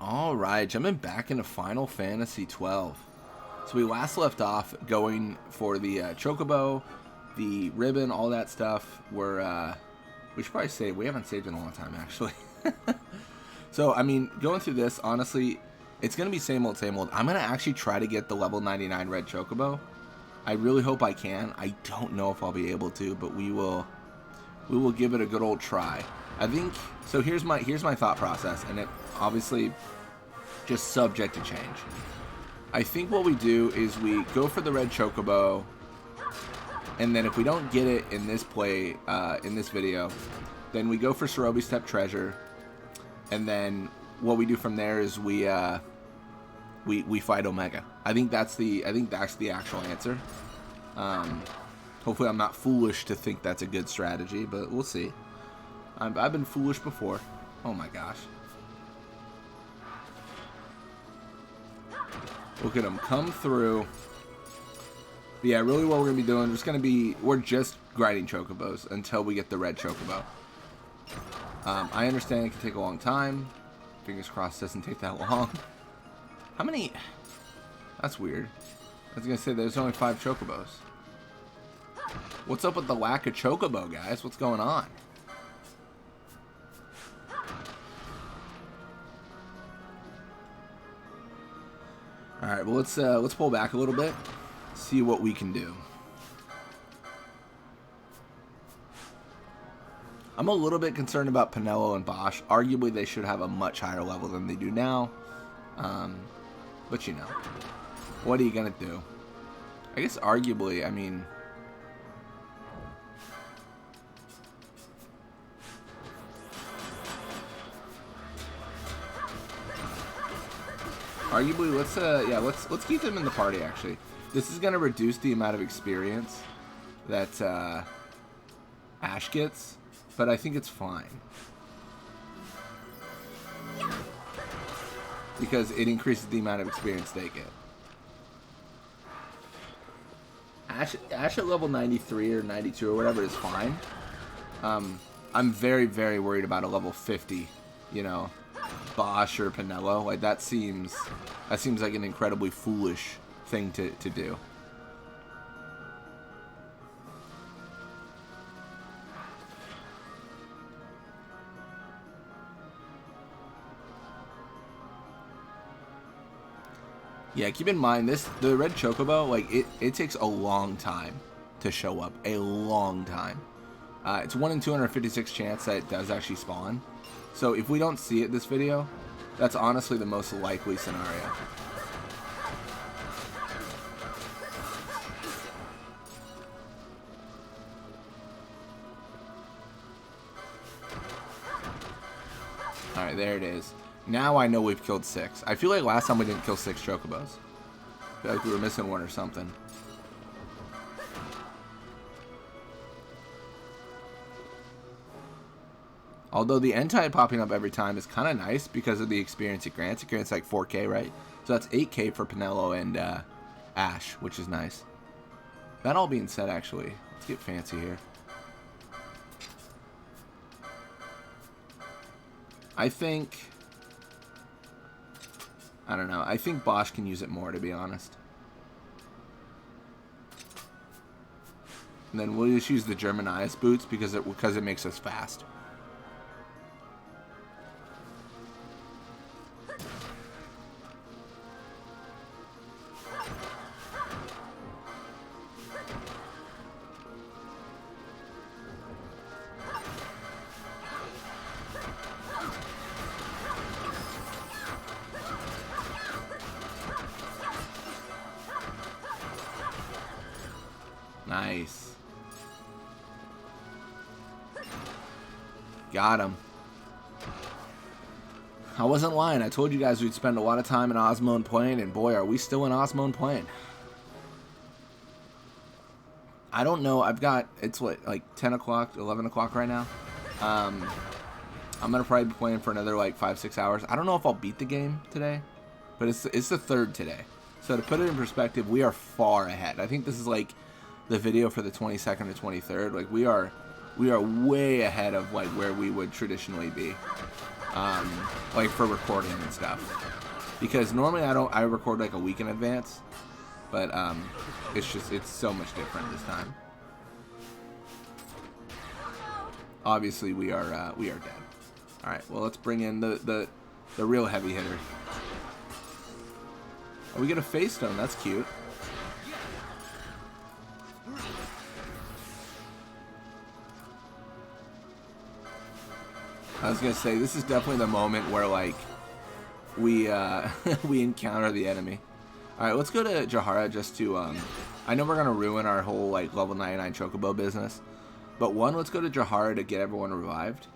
Alright, jumping back into Final Fantasy XII. So we last left off going for the chocobo, the ribbon, all that stuff. We should probably save. We haven't saved in a long time, actually. So, I mean, going through this, honestly, it's going to be same old, same old. I'm going to actually try to get the level 99 Red Chocobo. I really hope I can. I don't know if I'll be able to, but we will give it a good old try. I think, so here's my thought process, and it obviously just subject to change. I think what we do is we go for the Red Chocobo, and then if we don't get it in this play, in this video, then we go for Cerobi Step Treasure, and then what we do from there is we fight Omega. I think that's the actual answer. Hopefully I'm not foolish to think that's a good strategy, but we'll see. I've been foolish before. Oh my gosh. Look at them come through. But yeah, really what we're going to be doing, we're just grinding chocobos until we get the Red Chocobo. I understand it can take a long time. Fingers crossed it doesn't take that long. How many? That's weird. I was going to say there's only 5 chocobos. What's up with the lack of chocobo, guys? What's going on? Alright, well let's pull back a little bit. See what we can do. I'm a little bit concerned about Pinello and Bosch. Arguably they should have a much higher level than they do now. But you know. What are you gonna do? I guess arguably, I mean, arguably, let's keep them in the party. Actually, this is gonna reduce the amount of experience that Ash gets, but I think it's fine because it increases the amount of experience they get. Ash at level 93 or 92 or whatever is fine. I'm very, very worried about a level 50. You know, Bosch or Pinello, like that seems like an incredibly foolish thing to do. Yeah, keep in mind the Red Chocobo, like it takes a long time to show up, a long time. It's 1 in 256 chance that it does actually spawn. So if we don't see it this video, that's honestly the most likely scenario. Alright, there it is. Now I know we've killed 6. I feel like last time we didn't kill 6 chocobos. I feel like we were missing one or something. Although the end tide popping up every time is kind of nice because of the experience it grants. It grants like 4K, right? So that's 8K for Pinello and Ash, which is nice. That all being said, actually, let's get fancy here. I don't know. I think Bosch can use it more, to be honest. And then we'll just use the German boots because it makes us fast. Nice. Got him. I wasn't lying. I told you guys we'd spend a lot of time in Ozmone Plain, and boy, are we still in Ozmone Plain. I don't know. It's what, like 10 o'clock, 11 o'clock right now. I'm going to probably be playing for another like 5-6 hours. I don't know if I'll beat the game today, but it's the 3rd today. So to put it in perspective, we are far ahead. I think this is like the video for the 22nd or 23rd. Like we are way ahead of like where we would traditionally be. like for recording and stuff. Because normally I record like a week in advance, but it's so much different this time. Obviously we are dead. All right, well let's bring in the real heavy hitter. Oh, we get a face stone. That's cute. I was gonna say this is definitely the moment where like we we encounter the enemy. All right, let's go to Jahara just to I know we're gonna ruin our whole like level 99 chocobo business, but one, let's go to Jahara to get everyone revived.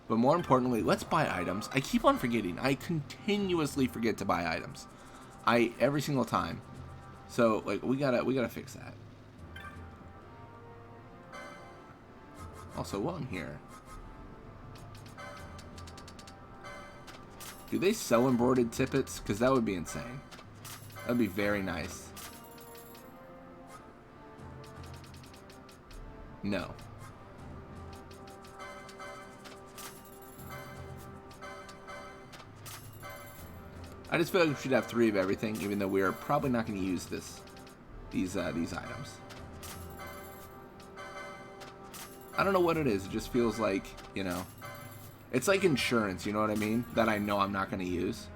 But more importantly, let's buy items. I keep on forgetting. I continuously forget to buy items. Every single time. So like we gotta fix that. Also, while I'm here, do they sell embroidered tippets? Because that would be insane. That would be very nice. No. I just feel like we should have 3 of everything, even though we are probably not going to use these items. I don't know what it is. It just feels like, you know, it's like insurance, you know what I mean? That I know I'm not going to use.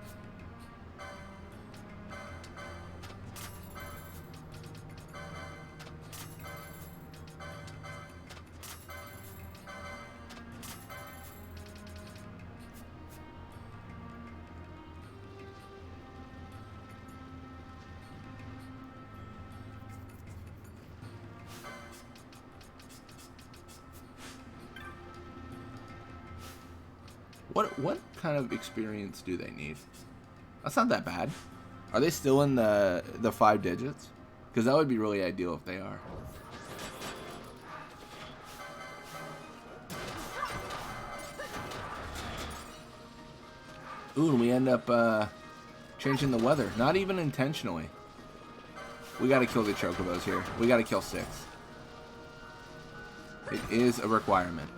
What kind of experience do they need? That's not that bad. Are they still in the 5 digits? Because that would be really ideal if they are. Ooh, and we end up changing the weather. Not even intentionally. We gotta kill the chocobos here. We gotta kill 6. It is a requirement.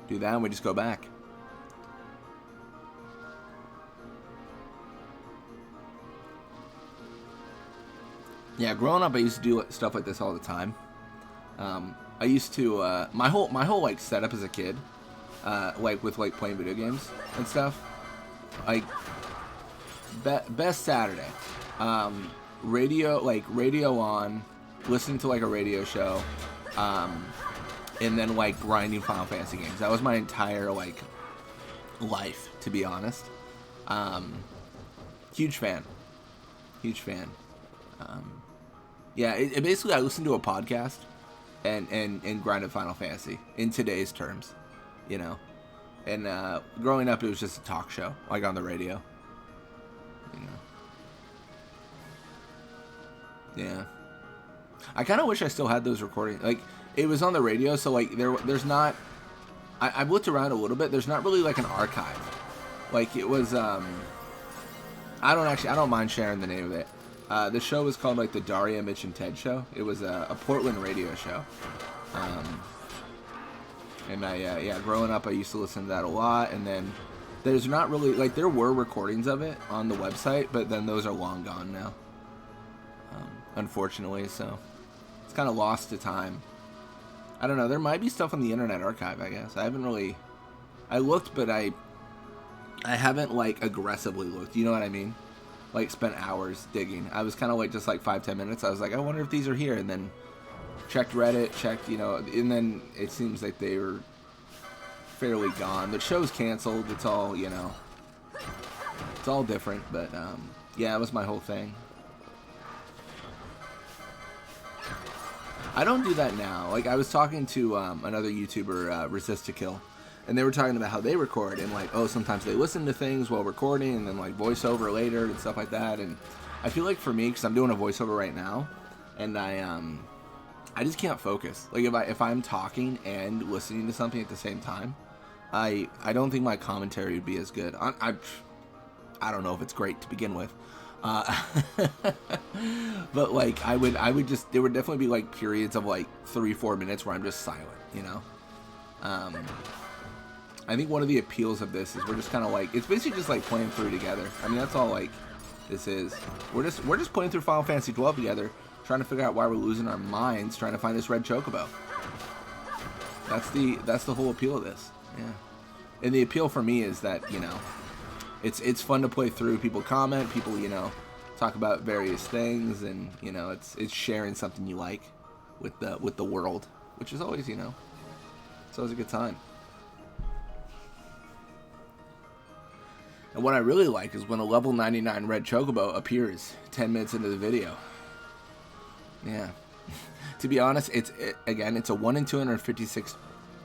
Do that and we just go back. Yeah, growing up I used to do stuff like this all the time. I used to my whole like setup as a kid, like with like playing video games and stuff. Like best Saturday, radio on, listening to like a radio show, and then like grinding Final Fantasy games. That was my entire like life, to be honest. Huge fan. Yeah, it basically I listened to a podcast and grinded Final Fantasy in today's terms, you know. And growing up, it was just a talk show, like on the radio. You know. Yeah. I kind of wish I still had those recordings. Like, it was on the radio, so like there's not. I've looked around a little bit. There's not really like an archive. Like it was. I don't mind sharing the name of it. The show was called like the Daria, Mitch, and Ted Show. It was a Portland radio show. And growing up, I used to listen to that a lot. And then there's not really like there were recordings of it on the website, but then those are long gone now. Unfortunately, so it's kind of lost to time. I don't know. There might be stuff on the Internet Archive, I guess. I haven't really. I looked, but I haven't like aggressively looked. You know what I mean? Like spent hours digging. I was kind of like just like 5-10 minutes. I was like, I wonder if these are here, and then checked Reddit, checked, you know, and then it seems like they were fairly gone. The show's canceled. It's all, you know, it's all different. But yeah, it was my whole thing. I don't do that now. Like I was talking to another YouTuber, Resist to Kill. And they were talking about how they record, and like, oh, sometimes they listen to things while recording, and then like voiceover later and stuff like that. And I feel like for me, because I'm doing a voiceover right now, and I just can't focus. Like if I'm talking and listening to something at the same time, I don't think my commentary would be as good. I don't know if it's great to begin with. But like I would just, there would definitely be like periods of like 3-4 minutes where I'm just silent, you know. I think one of the appeals of this is we're just kind of like, it's basically just like playing through together. I mean, that's all like this is. We're just playing through Final Fantasy 12 together, trying to figure out why we're losing our minds trying to find this red chocobo. That's the whole appeal of this. Yeah. And the appeal for me is that, you know, it's fun to play through. People comment, people, you know, talk about various things, and, you know, it's sharing something you like with the world, which is always, you know, it's always a good time. And what I really like is when a level 99 red chocobo appears 10 minutes into the video. Yeah. To be honest, again, it's a 1 in 256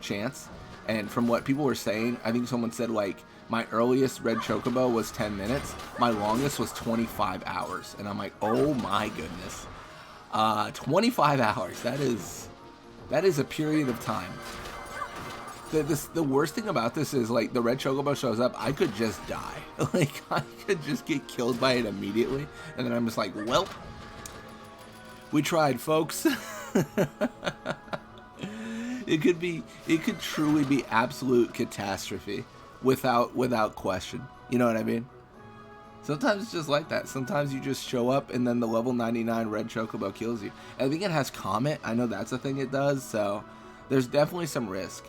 chance. And from what people were saying, I think someone said, like, my earliest red chocobo was 10 minutes. My longest was 25 hours. And I'm like, oh my goodness. 25 hours. That is a period of time. The worst thing about this is, like, the red chocobo shows up, I could just die. Like, I could just get killed by it immediately. And then I'm just like, welp. We tried, folks. It could truly be absolute catastrophe without question. You know what I mean? Sometimes it's just like that. Sometimes you just show up and then the level 99 red chocobo kills you. I think it has Comet. I know that's a thing it does, so there's definitely some risk.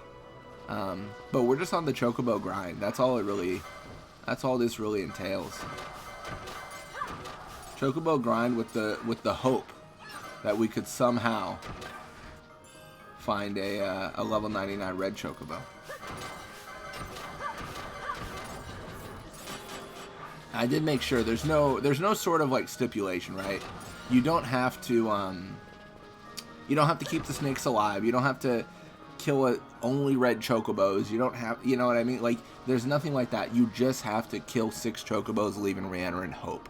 But we're just on the chocobo grind. That's all this really entails. Chocobo grind with the hope that we could somehow find a level 99 red chocobo. I did make sure there's no sort of like stipulation, right? You don't have to keep the snakes alive. You don't have to kill only red chocobos. You don't have, you know what I mean? Like, there's nothing like that. You just have to kill 6 chocobos, leave and re-enter, and hope.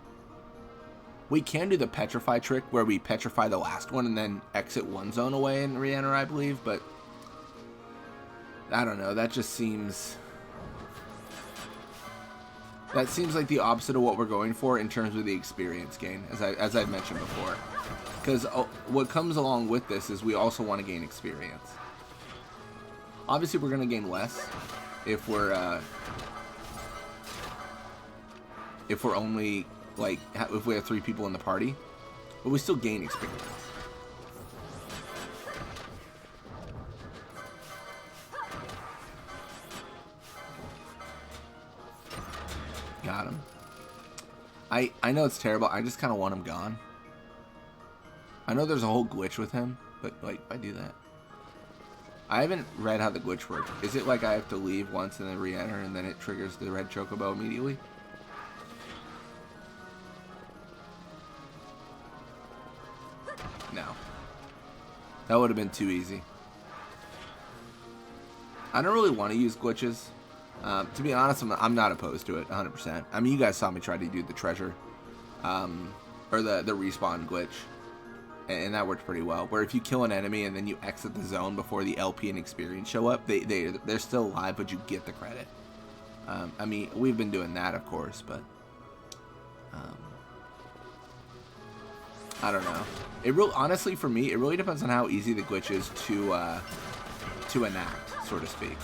We can do the petrify trick where we petrify the last one and then exit one zone away and re-enter, I believe, but I don't know. That just seems like the opposite of what we're going for in terms of the experience gain, as I've mentioned before. Because what comes along with this is we also want to gain experience. Obviously, we're going to gain less if we're only, like, if we have 3 people in the party, but we still gain experience. Got him. I know it's terrible. I just kind of want him gone. I know there's a whole glitch with him, but, like, if I do that, I haven't read how the glitch works. Is it like I have to leave once and then re-enter and then it triggers the red chocobo immediately? No. That would have been too easy. I don't really want to use glitches. To be honest, I'm not opposed to it 100%. I mean, you guys saw me try to do the treasure, or the respawn glitch, and that worked pretty well. Where if you kill an enemy and then you exit the zone before the LP and experience show up, they're still alive, but you get the credit. I mean, we've been doing that, of course, but I don't know. Honestly, for me, it really depends on how easy the glitch is to enact, so to speak.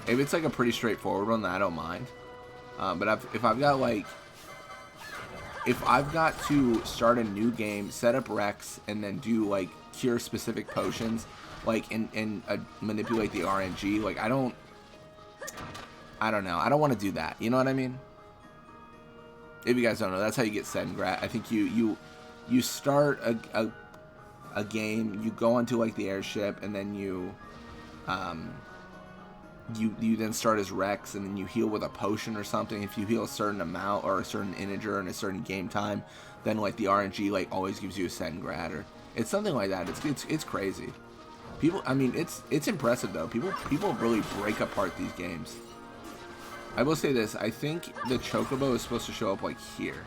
If it's like a pretty straightforward one, I don't mind. But if I've got to start a new game, set up Rex, and then do like cure specific potions, like and manipulate the RNG, like I don't know. I don't want to do that. You know what I mean? If you guys don't know, that's how you get Sengrat. I think you start a game, you go onto like the airship, and then you then start as Rex, and then you heal with a potion or something. If you heal a certain amount or a certain integer in a certain game time, then like the RNG like always gives you a Sengrat, or it's something like that. It's crazy. People, I mean, it's impressive though. People really break apart these games. I will say this: I think the Chocobo is supposed to show up like here,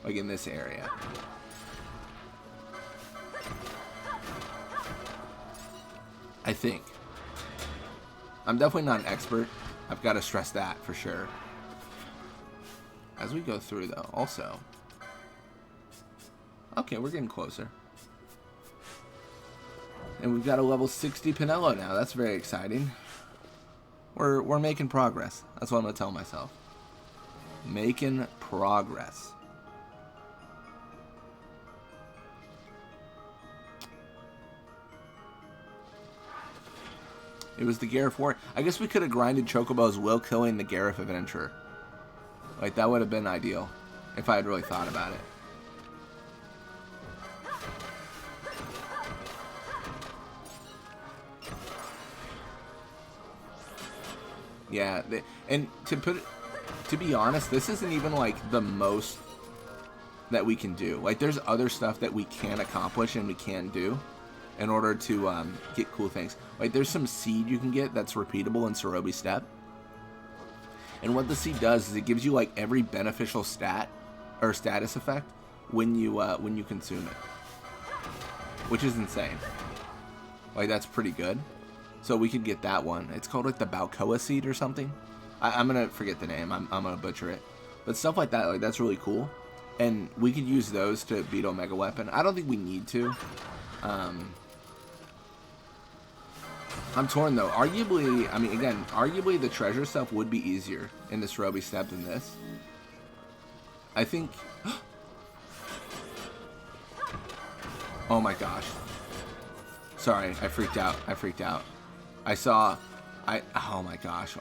like in this area. I think. I'm definitely not an expert. I've got to stress that for sure. as we go through, though, also... Okay, we're getting closer. And we've got a level 60 Pinello now. That's very exciting. We're making progress. That's what I'm going to tell myself. Making progress. It was the Gareth War. I guess we could have grinded Chocobos while killing the Gareth Adventurer. Like, that would have been ideal. If I had really thought about it. Yeah, and to be honest, this isn't even like the most that we can do. Like, there's other stuff that we can accomplish and we can do in order to get cool things. Like, there's some seed you can get that's repeatable in Cerobi Steppe. And what the seed does is it gives you like every beneficial stat or status effect when you consume it, which is insane. Like, that's pretty good. So we could get that one. It's called like the Balcoa seed or something. I'm gonna forget the name. I'm gonna butcher it. But stuff like that, like, that's really cool. And we could use those to beat Omega Weapon. I don't think we need to. I'm torn though. Arguably, I mean, again, arguably the treasure stuff would be easier in the Cerobi Steppe than this. I think. Oh my gosh. Sorry, I freaked out. Oh my gosh.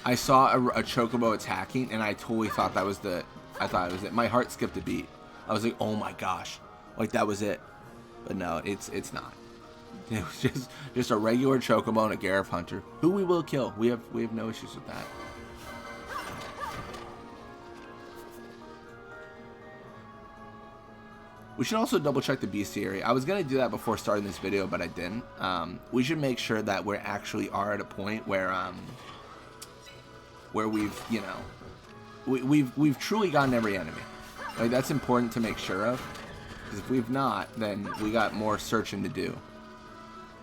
I saw a Chocobo attacking, and I totally thought that was it. My heart skipped a beat. I was like, oh my gosh. Like, that was it. But no, it's not. It was just a regular Chocobo and a Gareth Hunter, who we will kill. We have no issues with that. We should also double check the bestiary. I was going to do that before starting this video, but I didn't. We should make sure that we actually are at a point where we've, you know, we've truly gotten every enemy. Like, that's important to make sure of, because if we've not, then we got more searching to do.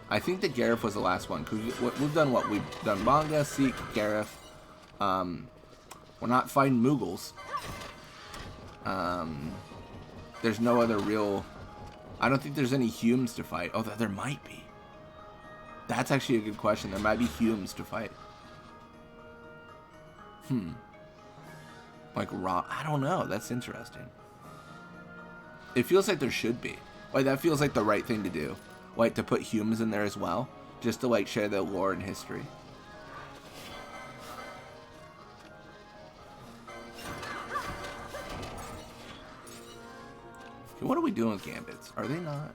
I think that Gareth was the last one, because we've done what? We've done Manga, Seek, Gareth. We're not fighting Moogles. There's no other real... I don't think there's any Humes to fight. Oh, there might be. That's actually a good question. There might be Humes to fight. Like, I don't know. That's interesting. It feels like there should be. Like, that feels like the right thing to do. Like, to put Humes in there as well. Just to, like, share the lore and history. What are we doing with Gambits? Are they not?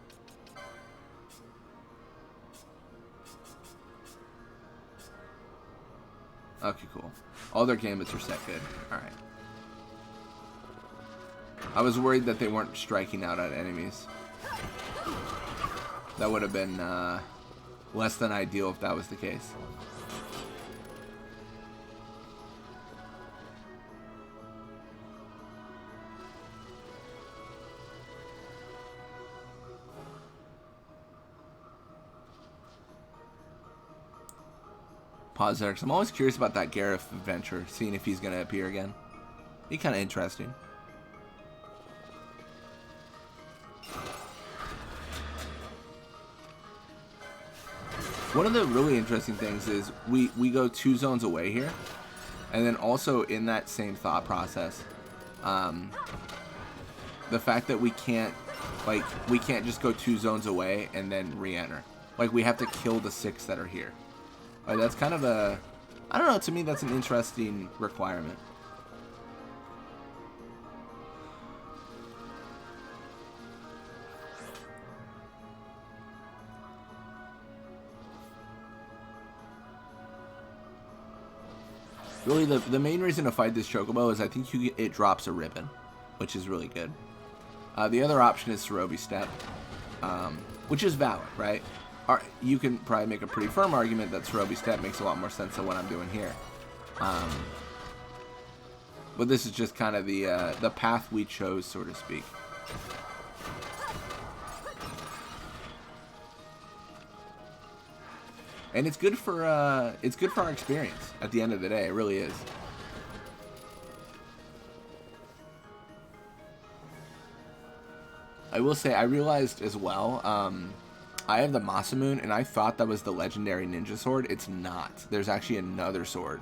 Okay, cool. All their Gambits are set good. Alright. I was worried that they weren't striking out at enemies. That would have been less than ideal if that was the case. Pause there, because I'm always curious about that Gareth adventure, seeing if he's going to appear again. Be kind of interesting. One of the really interesting things is we go 2 zones away here, and then also in that same thought process, the fact that we can't just go 2 zones away and then re-enter. Like, we have to kill the 6 that are here. Like, that's kind of a, I don't know, to me that's an interesting requirement. Really, the main reason to fight this Chocobo is I think it drops a ribbon, which is really good. The other option is Cerobi Steppe, which is valid, right? You can probably make a pretty firm argument that Cerobi Steppe makes a lot more sense than what I'm doing here. But this is just kind of the path we chose, so to speak. And it's good for our experience at the end of the day. It really is. I will say, I realized as well, I have the Masamune, and I thought that was the legendary ninja sword. It's not. There's actually another sword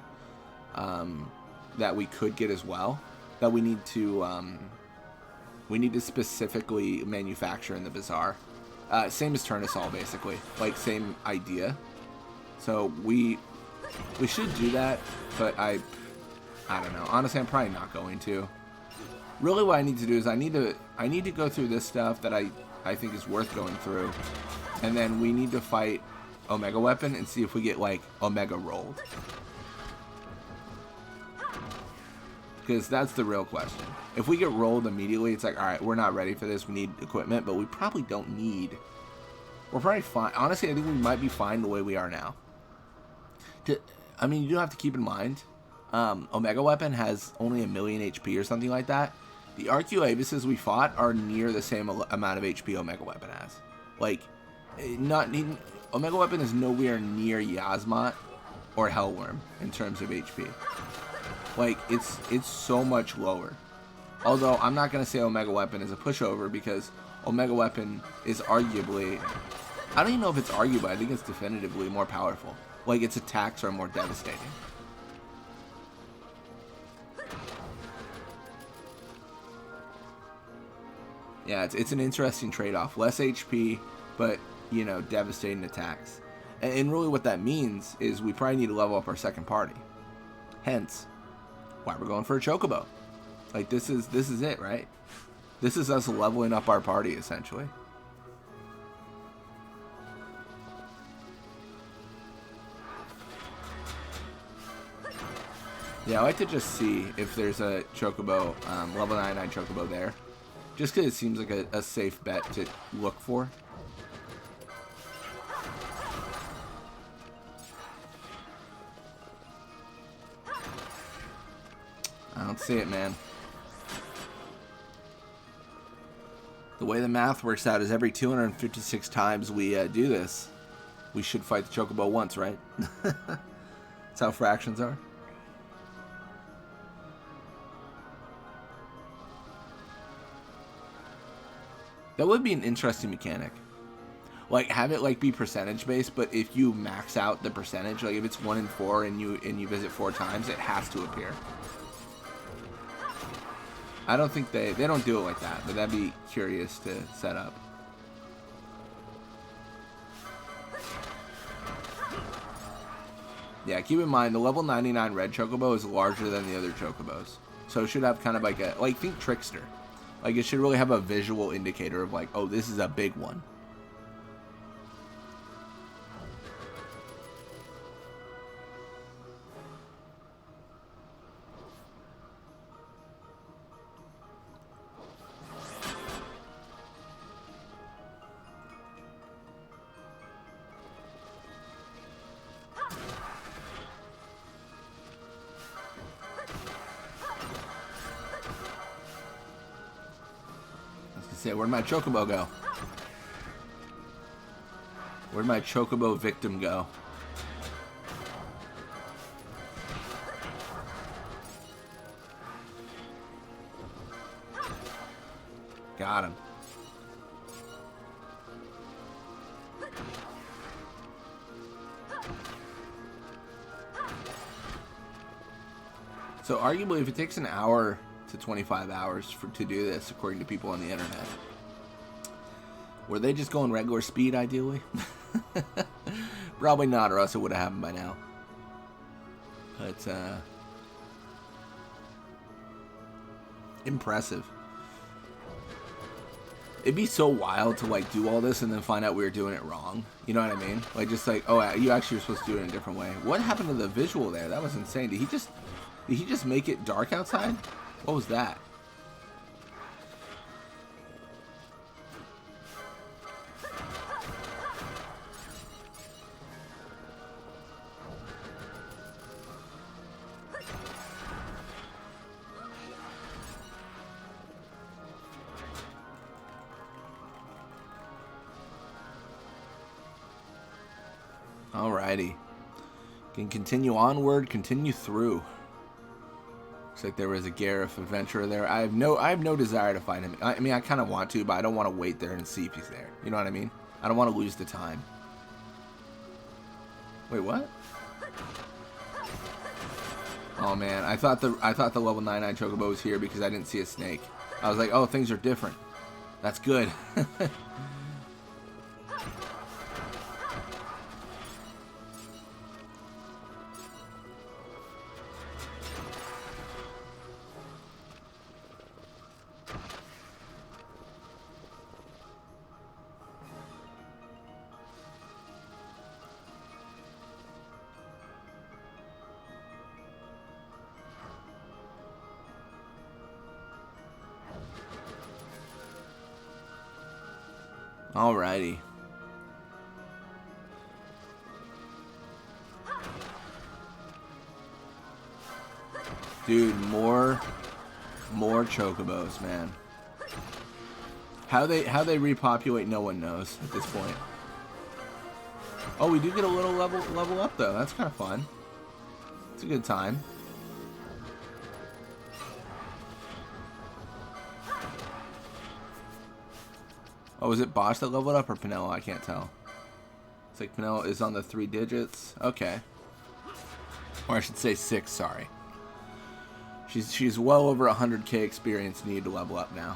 that we could get as well, that we need to specifically manufacture in the bazaar. Same as Turnusol, basically. Like, same idea. So we should do that, but I don't know. Honestly, I'm probably not going to. Really, what I need to do is I need to go through this stuff that I think is worth going through, and then we need to fight Omega Weapon and see if we get like Omega rolled, because that's the real question. If we get rolled immediately, it's like, all right, we're not ready for this. We need equipment, but we probably don't need. We're probably fine. Honestly, I think we might be fine the way we are now. I mean, you do have to keep in mind, Omega Weapon has only 1 million HP or something like that. The Arcuavises we fought are near the same amount of HP Omega Weapon has. Like, Omega Weapon is nowhere near Yasmat or Hellworm in terms of HP. Like, it's so much lower. Although, I'm not going to say Omega Weapon is a pushover, because Omega Weapon is arguably... I don't even know if it's arguable. I think it's definitively more powerful. Like, its attacks are more devastating. Yeah, it's an interesting trade-off. Less HP, but, you know, devastating attacks. And really what that means is we probably need to level up our second party. Hence, why we're going for a Chocobo. Like, this is it, right? This is us leveling up our party, essentially. Yeah, I like to just see if there's a Chocobo, level 99 Chocobo there. Just because it seems like a safe bet to look for. I don't see it, man. The way the math works out is every 256 times we do this, we should fight the Chocobo once, right? That's how fractions are. That would be an interesting mechanic. Like, have it like be percentage based, but if you max out the percentage, like if it's 1 in 4 and you visit 4 times, it has to appear. I don't think they don't do it like that, but that'd be curious to set up. Yeah, keep in mind the level 99 Red Chocobo is larger than the other Chocobos, so it should have kind of like a, like, think Trickster. Like, it should really have a visual indicator of like, oh, this is a big one. Where'd my Chocobo go? Where'd my Chocobo victim go? Got him. So arguably, if it takes an hour to 25 hours to do this, according to people on the internet, were they just going regular speed, ideally? Probably not, or else it would have happened by now. But, impressive. It'd be so wild to, like, do all this and then find out we were doing it wrong. You know what I mean? Like, just like, oh, you actually were supposed to do it in a different way. What happened to the visual there? That was insane. Did he just make it dark outside? What was that? Alrighty. Can continue onward, continue through. Looks like there was a Gareth adventurer there. I have no desire to find him. I mean, I kind of want to, but I don't want to wait there and see if he's there. You know what I mean? I don't want to lose the time. Wait, what? Oh man, I thought the level 99 chocobo was here because I didn't see a snake. I was like, oh, things are different. That's good. Alrighty. Dude, more chocobos, man. How they repopulate, no one knows at this point. Oh, we do get a little level up though. That's kind of fun. It's a good time. Oh, is it Bosch that leveled up or Pinella? I can't tell. It's like Pinella is on the 3 digits. Okay. Or I should say 6, sorry. She's well over 100k experience needed to level up now.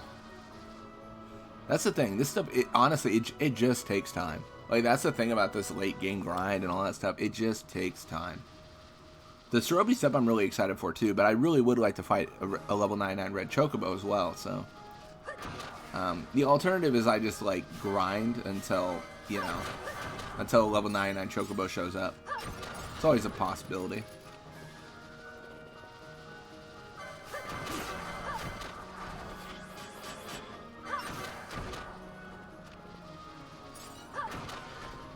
That's the thing. This stuff, honestly, it just takes time. Like, that's the thing about this late game grind and all that stuff. It just takes time. The Cerobi step I'm really excited for too, but I really would like to fight a level 99 Red Chocobo as well, so... the alternative is I just, like, grind until, you know, until a level 99 Chocobo shows up. It's always a possibility.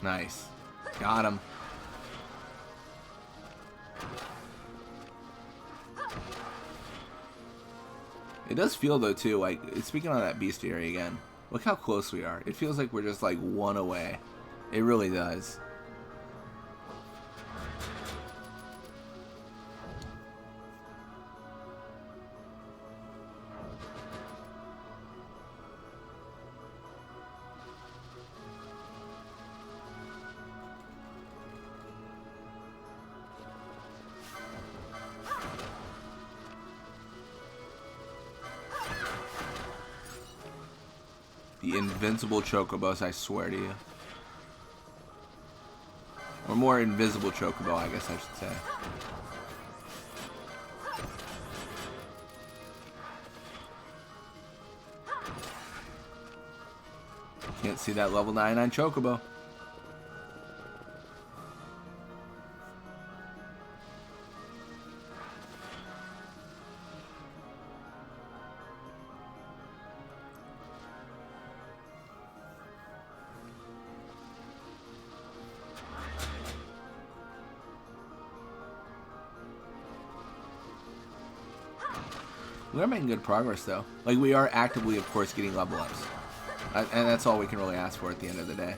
Nice. Got him. It does feel, though, too, like, speaking on that bestiary again, look how close we are. It feels like we're just, like, 1 away. It really does. The invincible chocobos, I swear to you. Or more invisible chocobo, I guess I should say. Can't see that level 99 chocobo. We are making good progress, though. Like, we are actively, of course, getting level ups. And that's all we can really ask for at the end of the day.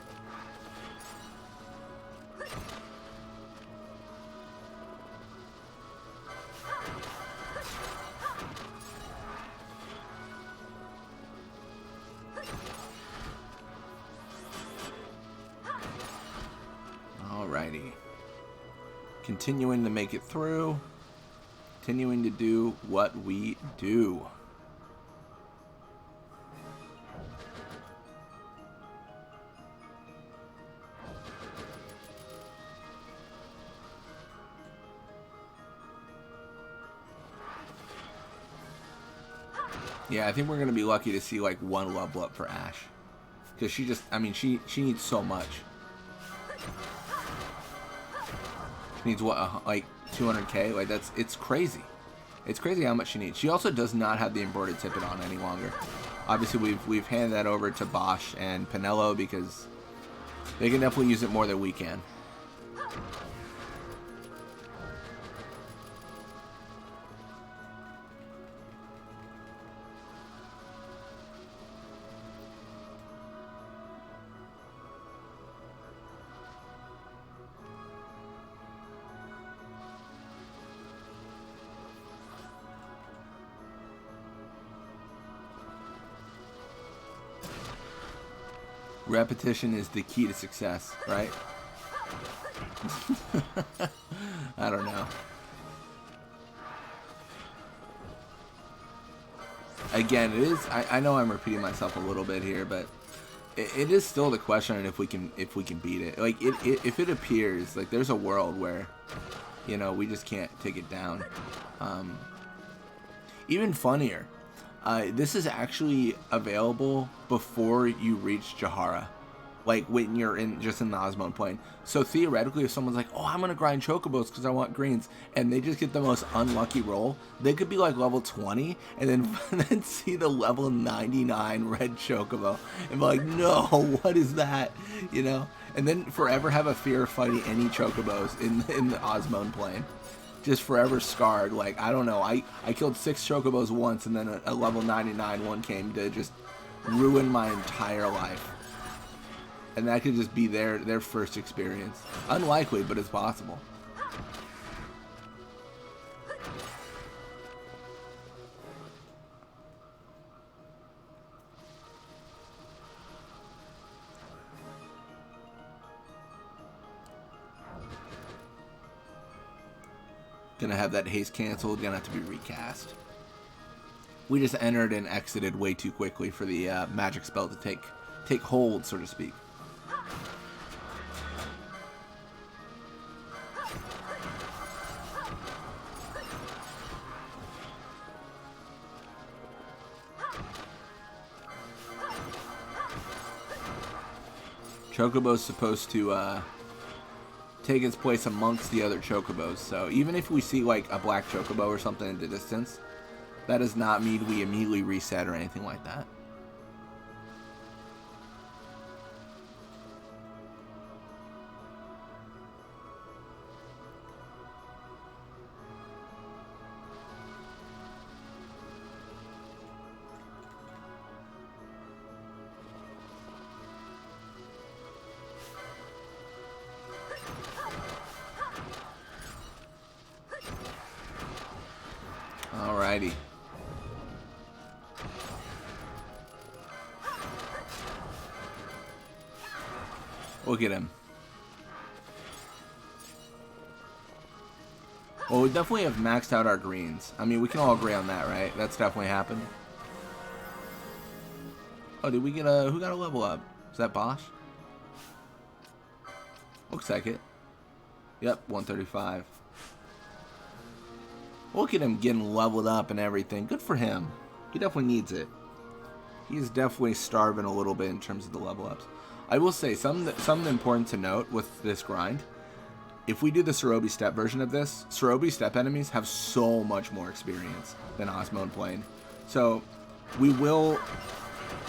Alrighty. Continuing to make it through. Continuing to do what we do. Yeah, I think we're going to be lucky to see like 1 level up for Ash. Because she just, I mean, she needs so much. She needs what, like 200k? Like, it's crazy. It's crazy how much she needs. She also does not have the embroidered tippet on any longer. Obviously, we've handed that over to Bosch and Pinello because they can definitely use it more than we can. Repetition is the key to success, right? I don't know. Again, it is. I know I'm repeating myself a little bit here, but it is still the question on if we can beat it. Like if it appears like there's a world where, you know, we just can't take it down. Even funnier, this is actually available before you reach Jahara, like when you're just in the Ozmone Plain. So theoretically, if someone's like, "Oh, I'm gonna grind chocobos because I want greens," and they just get the most unlucky roll, they could be like level 20 and then see the level 99 red chocobo and be like, "No, what is that?" You know, and then forever have a fear of fighting any chocobos in the Ozmone Plain. Just forever scarred. Like, I don't know, I killed 6 chocobos once, and then a level 99 one came to just ruin my entire life. And that could just be their first experience. Unlikely, but it's possible. Gonna have that haste canceled, gonna have to be recast. We just entered and exited way too quickly for the magic spell to take hold, so to speak. Chocobo's supposed to take its place amongst the other chocobos, so even if we see like a black chocobo or something in the distance, that does not mean we immediately reset or anything like that. Alrighty. Look at him. Well, we definitely have maxed out our greens. I mean, we can all agree on that, right? That's definitely happened. Oh, did we get a... Who got a level up? Is that Bosch? Looks like it. Yep, 135. Look at him getting leveled up and everything. Good for him. He definitely needs it. He's definitely starving a little bit in terms of the level ups. I will say, something important to note with this grind. If we do the Cerobi Step version of this, Cerobi Step enemies have so much more experience than Ozmone Plain. So, we will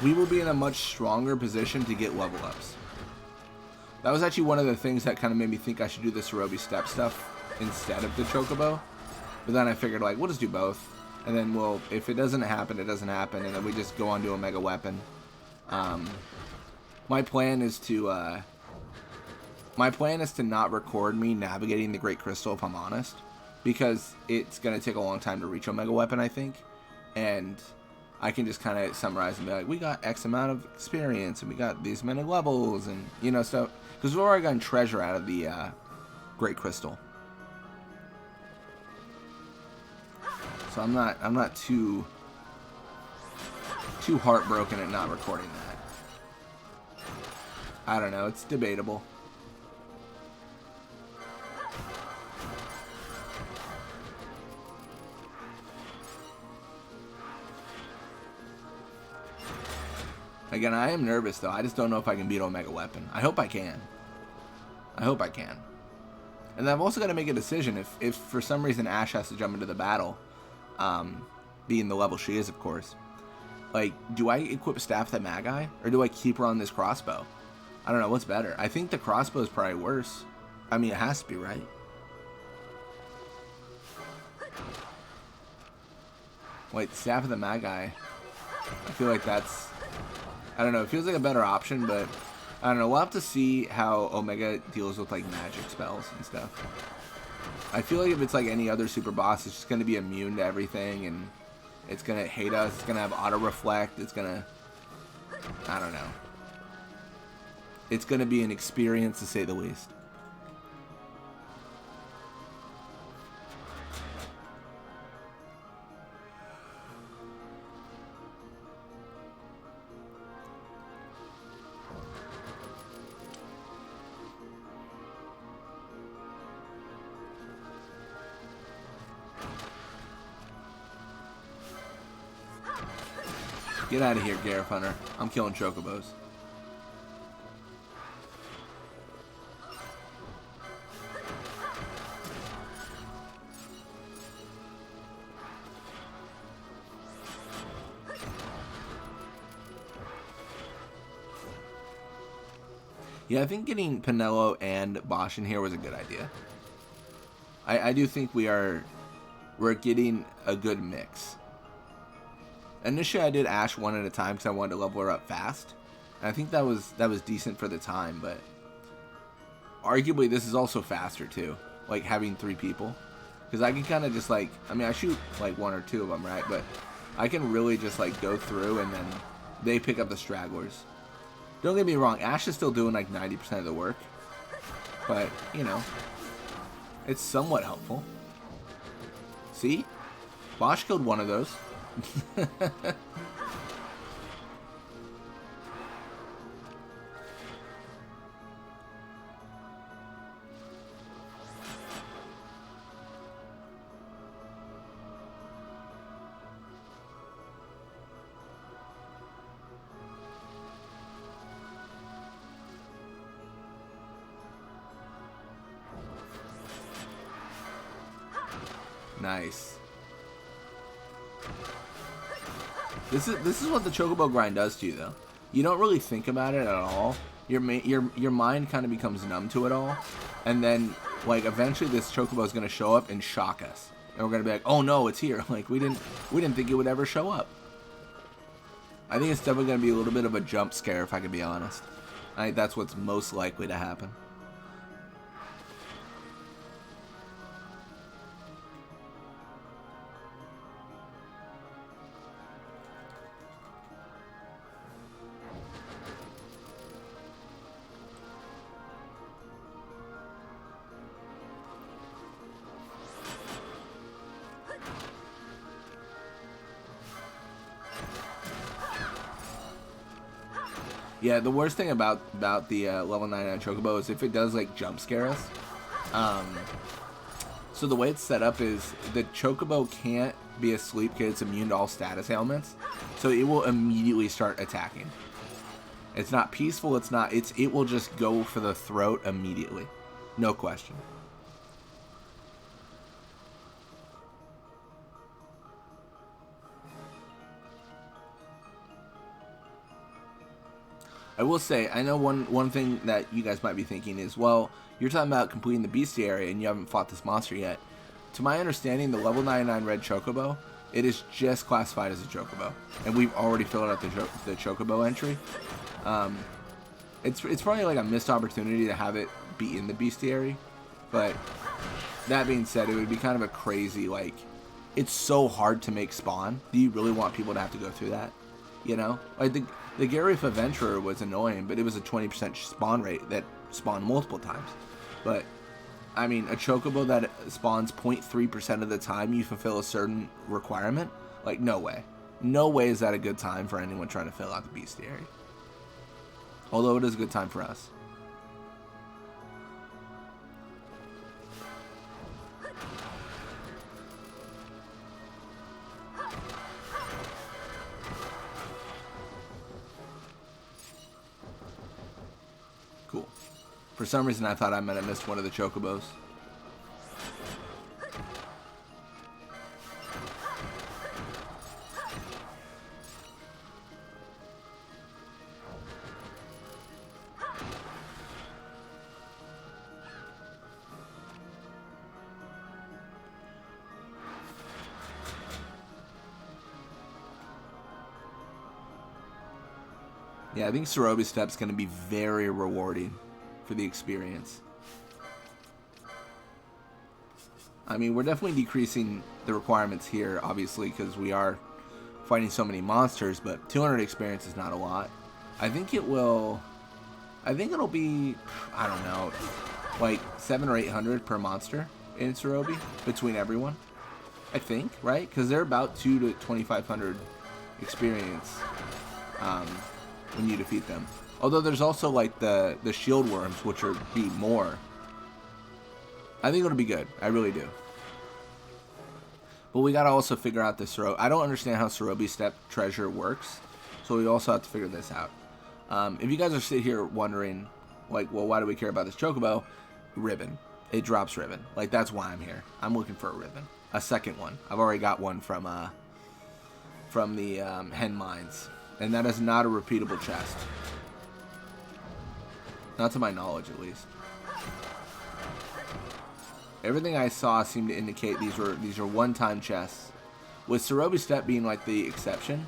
be in a much stronger position to get level ups. That was actually one of the things that kind of made me think I should do the Cerobi Step stuff instead of the Chocobo. But then I figured, like, we'll just do both. And then we'll, if it doesn't happen, it doesn't happen. And then we just go on to a Mega Weapon. My plan is to not record me navigating the Great Crystal, if I'm honest. Because it's going to take a long time to reach Omega Weapon, I think. And I can just kind of summarize and be like, we got X amount of experience, and we got these many levels, and, you know, so... Because we've already gotten treasure out of the Great Crystal. So I'm not too heartbroken at not recording that. I don't know, it's debatable. Again, I am nervous though. I just don't know if I can beat Omega Weapon. I hope I can. I hope I can. And I've also got to make a decision if for some reason Ash has to jump into the battle. Being the level she is, of course. Like, do I equip Staff the Magi, or do I keep her on this crossbow? I don't know, what's better? I think the crossbow is probably worse. I mean, it has to be, right? Wait, Staff of the Magi. I feel like that's... I don't know, it feels like a better option, but... I don't know, we'll have to see how Omega deals with, like, magic spells and stuff. I feel like if it's like any other super boss, it's just going to be immune to everything, and it's going to hate us, it's going to have auto-reflect, it's going to... I don't know. it's going to be an experience to say the least. Get out of here, Gareth Hunter. I'm killing chocobos. Yeah, I think getting Pinello and Bosch in here was a good idea. I do think we're getting a good mix. Initially, I did Ash one at a time because I wanted to level her up fast. And I think that was decent for the time, but arguably this is also faster too. Like having 3 people, because I can kind of just like, I mean, I shoot like 1 or 2 of them, right? But I can really just like go through and then they pick up the stragglers. Don't get me wrong, Ash is still doing like 90% of the work, but you know, it's somewhat helpful. See, Bosch killed one of those. Nice. This is what the chocobo grind does to you, though. You don't really think about it at all. Your mind kind of becomes numb to it all, and then like eventually this chocobo is gonna show up and shock us, and we're gonna be like, oh no, it's here. Like we didn't think it would ever show up. I think it's definitely gonna be a little bit of a jump scare, if I could be honest. I think that's what's most likely to happen. Yeah, the worst thing about the level 99 chocobo is if it does like jump scare us. So the way it's set up is the chocobo can't be asleep because it's immune to all status ailments, so it will immediately start attacking. It's not peaceful. It will just go for the throat immediately, no question. I will say, I know one thing that you guys might be thinking is, well, you're talking about completing the bestiary and you haven't fought this monster yet. To my understanding, the level 99 Red Chocobo, it is just classified as a chocobo, and we've already filled out the chocobo entry. It's probably like a missed opportunity to have it be in the bestiary, but that being said, it would be kind of a crazy, like, it's so hard to make spawn. Do you really want people to have to go through that? You know, like the Garif Adventurer was annoying, but it was a 20% spawn rate that spawned multiple times. But I mean, a chocobo that spawns 0.3% of the time you fulfill a certain requirement, like no way is that a good time for anyone trying to fill out the bestiary. Although it is a good time for us. Cool. For some reason, I thought I might have missed one of the chocobos. Yeah, I think Cerobi Step's going to be very rewarding for the experience. I mean, we're definitely decreasing the requirements here, obviously, because we are fighting so many monsters, but 200 experience is not a lot. I think I think it'll be, I don't know, like 700 or 800 per monster in Cerobi between everyone. I think, right? Because they're about 2 to 2,500 experience when you defeat them. Although there's also like the shield worms, which are be more. I think it'll be good. I really do. But we gotta also figure out the Cerobi. I don't understand how Cerobi Step treasure works, so we also have to figure this out. If you guys are sitting here wondering, like, well, why do we care about this Chocobo? Ribbon. It drops ribbon. Like, that's why I'm here. I'm looking for a ribbon. A second one. I've already got one from the Hen Mines. And that is not a repeatable chest. Not to my knowledge, at least. Everything I saw seemed to indicate these are one-time chests. With Cerobi Step being like the exception,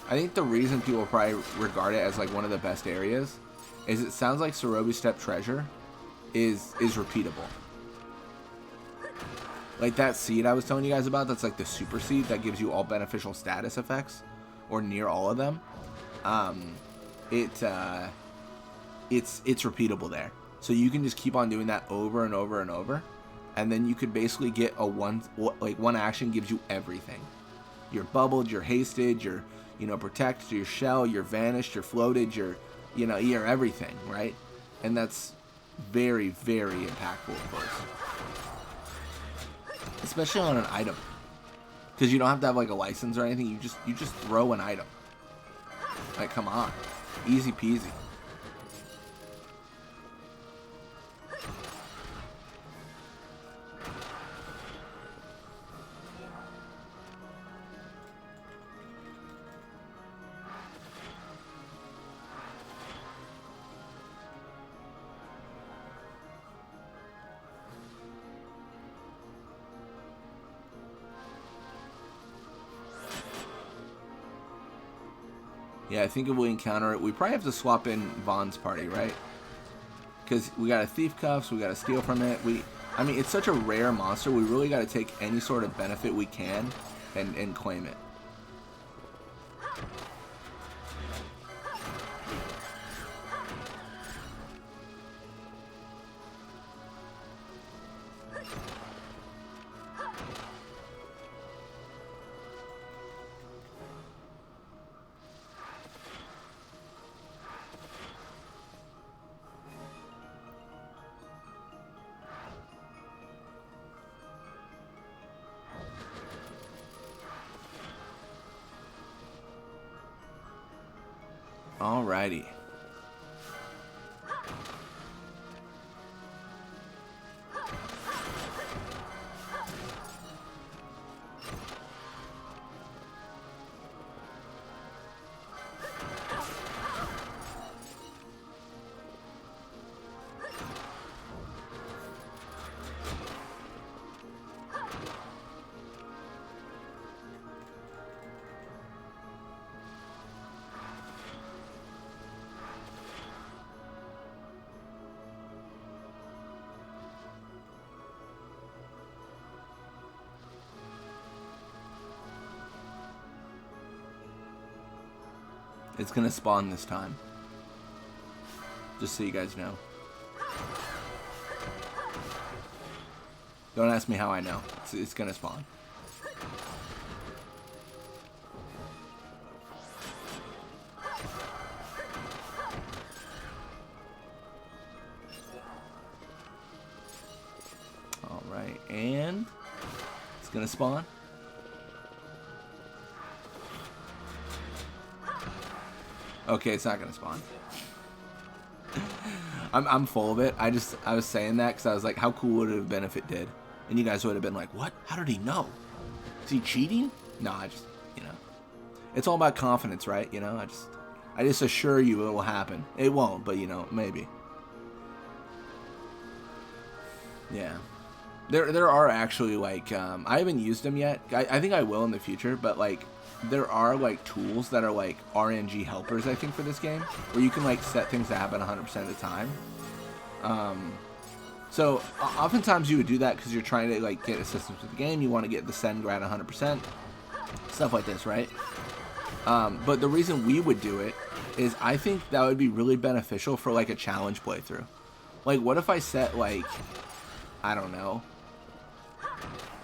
I think the reason people probably regard it as like one of the best areas is it sounds like Cerobi Step treasure is repeatable. Like that seed I was telling you guys about, that's like the super seed that gives you all beneficial status effects, or near all of them. It's repeatable there, so you can just keep on doing that over and over and over, and then you could basically get one action gives you everything. You're bubbled, you're hasted, you're protected, you're shell, you're vanished, you're floated, you're everything, right? And that's very, very impactful, of course. Especially on an item. Because you don't have to have like a license or anything, you just throw an item. Like, come on. Easy peasy. Yeah, I think if we encounter it, we probably have to swap in Vaughn's party, right? Because we got a Thief Cuffs, we got to steal from it. I mean, it's such a rare monster, we really got to take any sort of benefit we can and claim it. Alrighty. It's gonna spawn this time. Just so you guys know. Don't ask me how I know. It's gonna spawn. Alright, and it's gonna spawn. Okay, it's not gonna spawn. I'm full of it. I was saying that because I was like, how cool would it have been if it did? And you guys would have been like, what? How did he know? Is he cheating? No, I just, it's all about confidence, right? I just assure you it will happen. It won't, but maybe. Yeah. There are actually like, I haven't used them yet. I think I will in the future, but like, there are like tools that are like RNG helpers, I think, for this game, where you can like set things to happen 100% of the time. So oftentimes you would do that because you're trying to like get assistance with the game. You want to get the send grad 100%, stuff like this, right? But the reason we would do it is I think that would be really beneficial for like a challenge playthrough. Like, what if I set like, I don't know,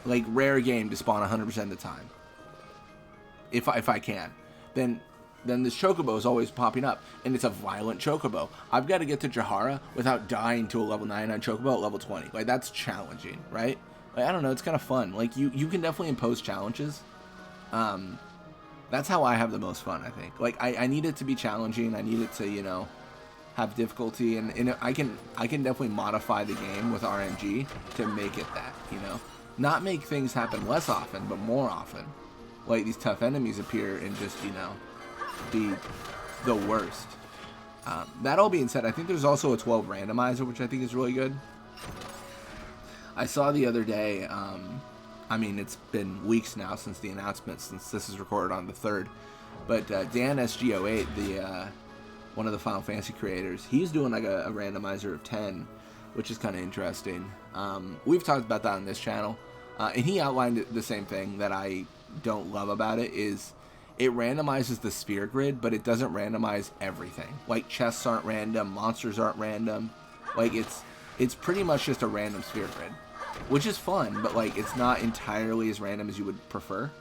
like rare game to spawn 100% of the time? If I can, then this chocobo is always popping up, and it's a violent chocobo. I've got to get to Jahara without dying to a level 99 chocobo at level 20. Like, that's challenging, right? Like, I don't know, it's kind of fun. Like, you can definitely impose challenges. That's how I have the most fun, I think. Like, I need it to be challenging. I need it to, you know, have difficulty, and I can definitely modify the game with RNG to make it that, you know, not make things happen less often, but more often. Like, these tough enemies appear and just, you know, be the worst. That all being said, I think there's also a 12 randomizer, which I think is really good. I saw the other day, I mean, it's been weeks now since the announcement, since this is recorded on the 3rd, but Dan SG08, the one of the Final Fantasy creators, he's doing like a randomizer of 10, which is kind of interesting. We've talked about that on this channel, and he outlined the same thing that I don't love about it is it randomizes the sphere grid, but it doesn't randomize everything. Like, chests aren't random, monsters aren't random. Like, it's pretty much just a random sphere grid, which is fun, but like it's not entirely as random as you would prefer.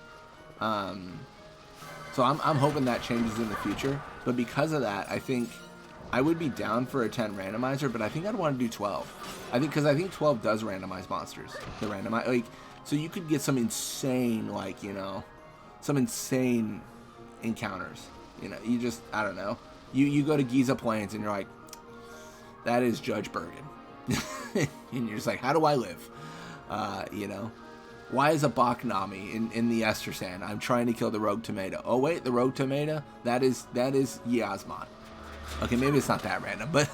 So I'm hoping that changes in the future. But because of that, I think I would be down for a 10 randomizer, but I think I'd want to do 12. I think 12 does randomize monsters. The randomize, like, so you could get some insane, like, you know, some insane encounters. You know, you just, I don't know. You go to Giza Plains and you're like, that is Judge Bergen. And you're just like, how do I live? You know, why is a Baknami in the Ester Sand? I'm trying to kill the Rogue Tomato. Oh wait, the Rogue Tomato? That is Yasmon. Okay, maybe it's not that random, but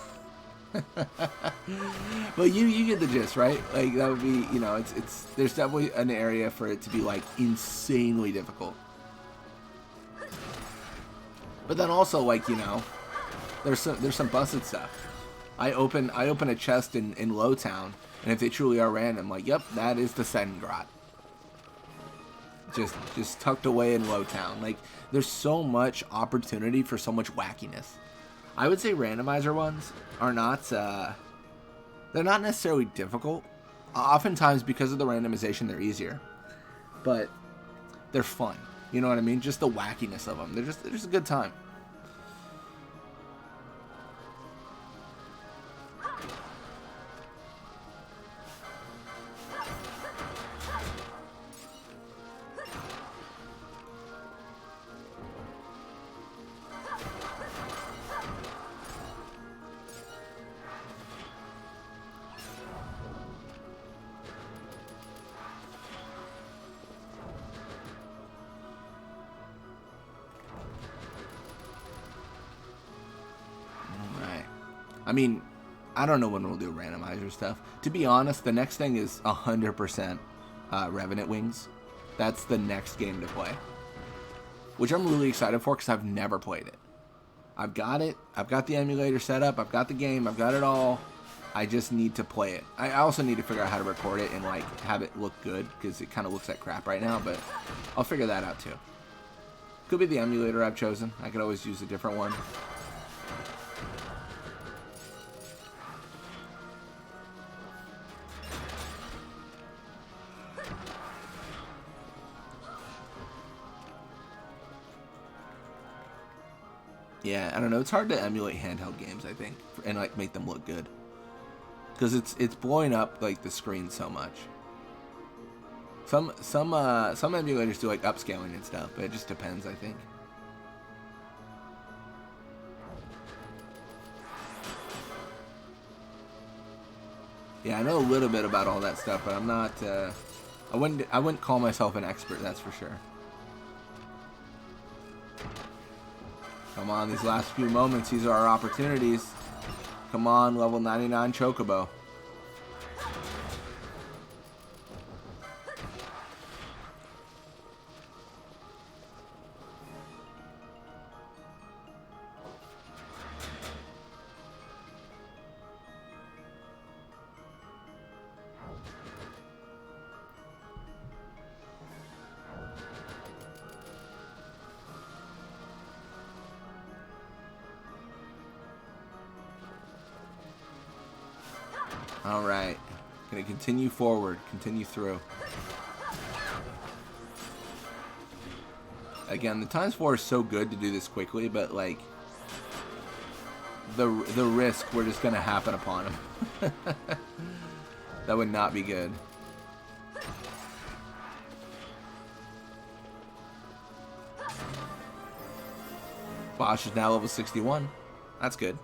but you get the gist, right? Like, that would be, you know, it's there's definitely an area for it to be like insanely difficult. But then also, like, you know, there's some busted stuff. I open a chest in Lowtown, and if they truly are random, like, yep, that is the Sengrot. Just tucked away in Lowtown. Like, there's so much opportunity for so much wackiness. I would say randomizer ones are not, they're not necessarily difficult. Oftentimes, because of the randomization, they're easier. But they're fun. You know what I mean? Just the wackiness of them. They're just a good time. I mean, I don't know when we'll do randomizer stuff. To be honest, the next thing is 100% Revenant Wings. That's the next game to play, which I'm really excited for because I've never played it. I've got it. I've got the emulator set up. I've got the game. I've got it all. I just need to play it. I also need to figure out how to record it and like have it look good because it kind of looks like crap right now, but I'll figure that out too. Could be the emulator I've chosen. I could always use a different one. Yeah, I don't know. It's hard to emulate handheld games, I think, and like make them look good, because it's blowing up like the screen so much. Some emulators do like upscaling and stuff, but it just depends, I think. Yeah, I know a little bit about all that stuff, but I'm not. I wouldn't call myself an expert, that's for sure. Come on, these last few moments, these are our opportunities. Come on, level 99 Chocobo. Alright. Gonna continue forward. Continue through. Again, the times 4 is so good to do this quickly, but like the risk we're just gonna happen upon him. That would not be good. Bosch is now level 61. That's good.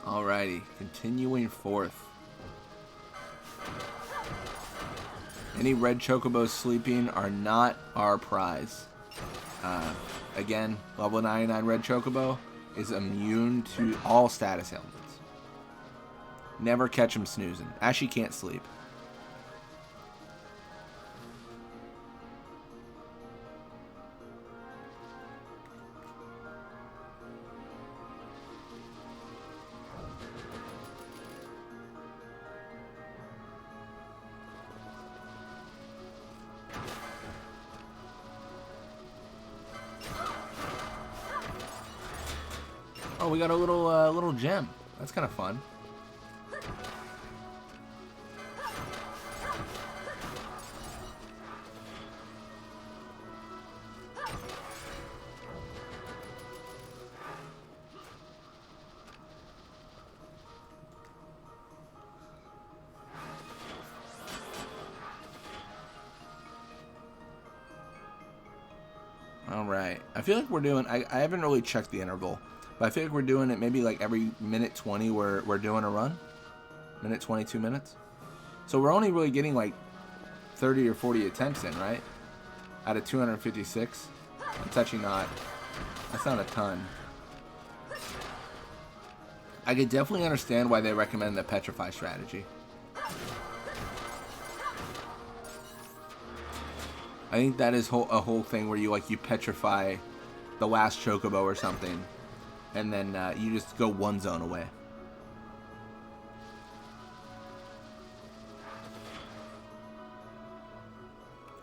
Alrighty, continuing forth. Any red chocobos sleeping are not our prize. Again, level 99 red chocobo is immune to all status ailments. Never catch him snoozing. Actually can't sleep. Oh, we got a little gem. That's kind of fun. All right. I feel like we're doing. I haven't really checked the interval. But I feel like we're doing it maybe like every minute 20 we're doing a run. Minute 22 minutes. So we're only really getting like 30 or 40 attempts in, right? Out of 256. That's actually not... That's not a ton. I could definitely understand why they recommend the petrify strategy. I think that is a whole thing where you petrify the last chocobo or something. And then you just go one zone away.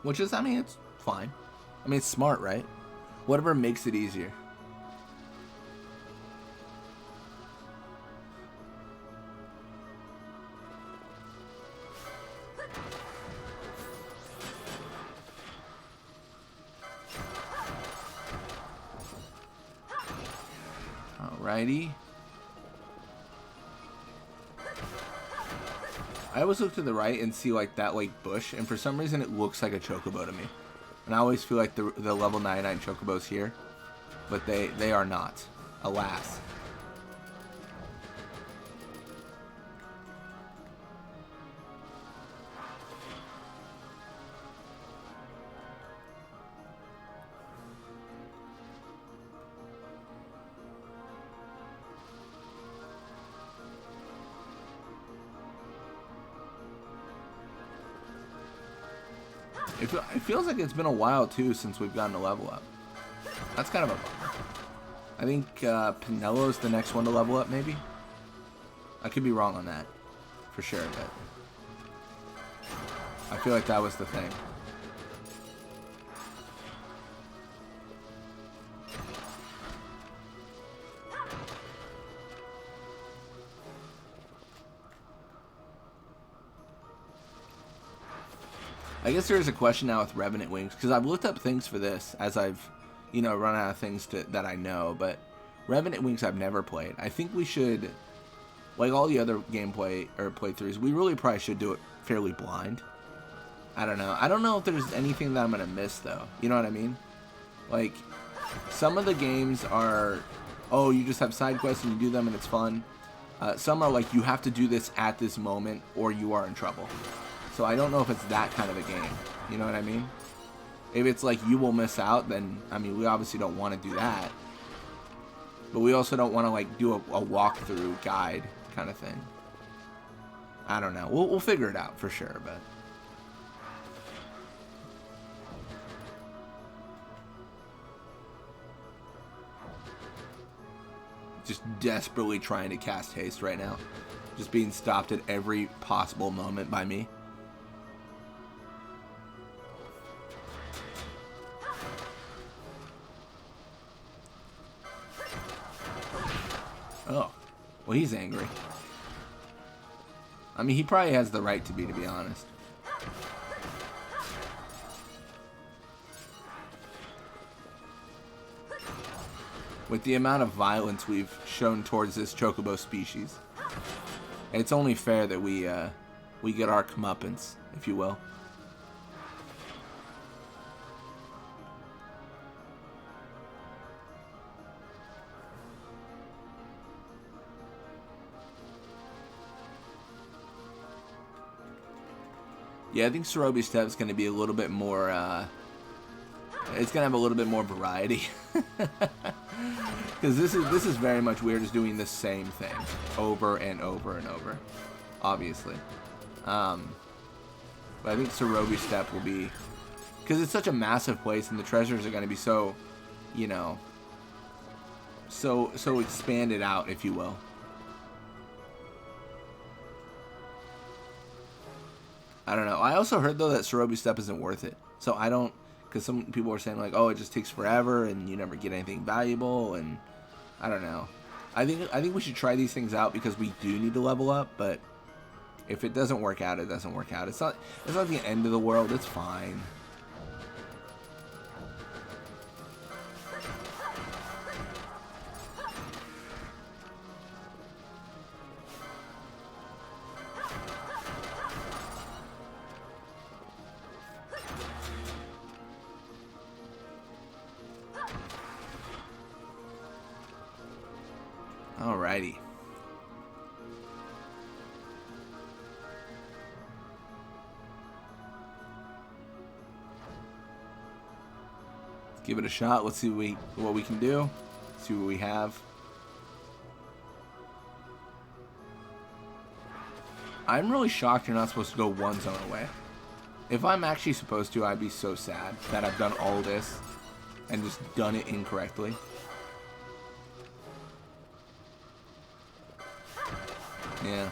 Which is, I mean, it's fine. I mean, it's smart, right? Whatever makes it easier. Alrighty. I always look to the right and see like that bush, and for some reason it looks like a chocobo to me. And I always feel like the level 99 chocobos here, but they are not, alas. It feels like it's been a while, too, since we've gotten a level up. That's kind of a bummer. I think Pinello's the next one to level up, maybe? I could be wrong on that, for sure, but I feel like that was the thing. I guess there is a question now with Revenant Wings, because I've looked up things for this as I've, run out of things that I know, but Revenant Wings I've never played. I think we should, like all the other gameplay or playthroughs, we really probably should do it fairly blind. I don't know. I don't know if there's anything that I'm going to miss, though. You know what I mean? Like, some of the games are, oh, you just have side quests and you do them and it's fun. Some are like, you have to do this at this moment or you are in trouble. So I don't know if it's that kind of a game. You know what I mean? If it's like you will miss out, then, I mean, we obviously don't want to do that. But we also don't want to, do a walkthrough guide kind of thing. I don't know. We'll figure it out for sure, but... just desperately trying to cast haste right now. Just being stopped at every possible moment by me. Oh, well, he's angry. I mean, he probably has the right to be honest. With the amount of violence we've shown towards this chocobo species, it's only fair that we get our comeuppance, if you will. Yeah, I think Cerobi Step is going to be a little bit more, it's going to have a little bit more variety. Because this is very much we're just doing the same thing over and over and over, obviously. But I think Cerobi Step will be, because it's such a massive place and the treasures are going to be so, you know, so expanded out, if you will. I don't know. I also heard, though, that Cerobi Step isn't worth it. So I don't... Because some people are saying, like, oh, it just takes forever and you never get anything valuable. And I don't know. I think we should try these things out because we do need to level up. But if it doesn't work out, it doesn't work out. It's not the end of the world. It's fine. Alrighty. Let's give it a shot. Let's see what we can do. See what we have. I'm really shocked you're not supposed to go one zone away. If I'm actually supposed to, I'd be so sad that I've done all this and just done it incorrectly. Yeah.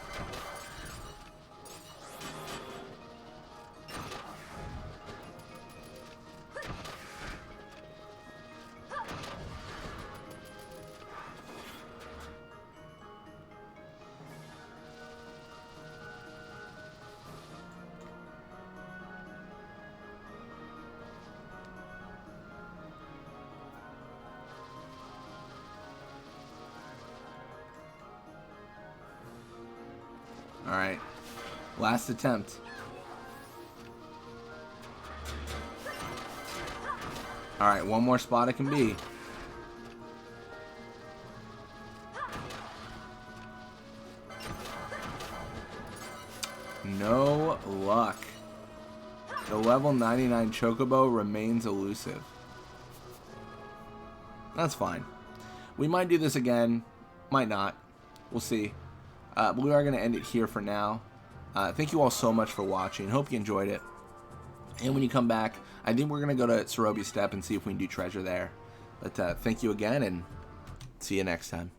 Alright. Last attempt. Alright, one more spot it can be. No luck. The level 99 Chocobo remains elusive. That's fine. We might do this again. Might not. We'll see. But we are going to end it here for now. Thank you all so much for watching. Hope you enjoyed it. And when you come back, I think we're going to go to Cerobi Step and see if we can do treasure there. But thank you again, and see you next time.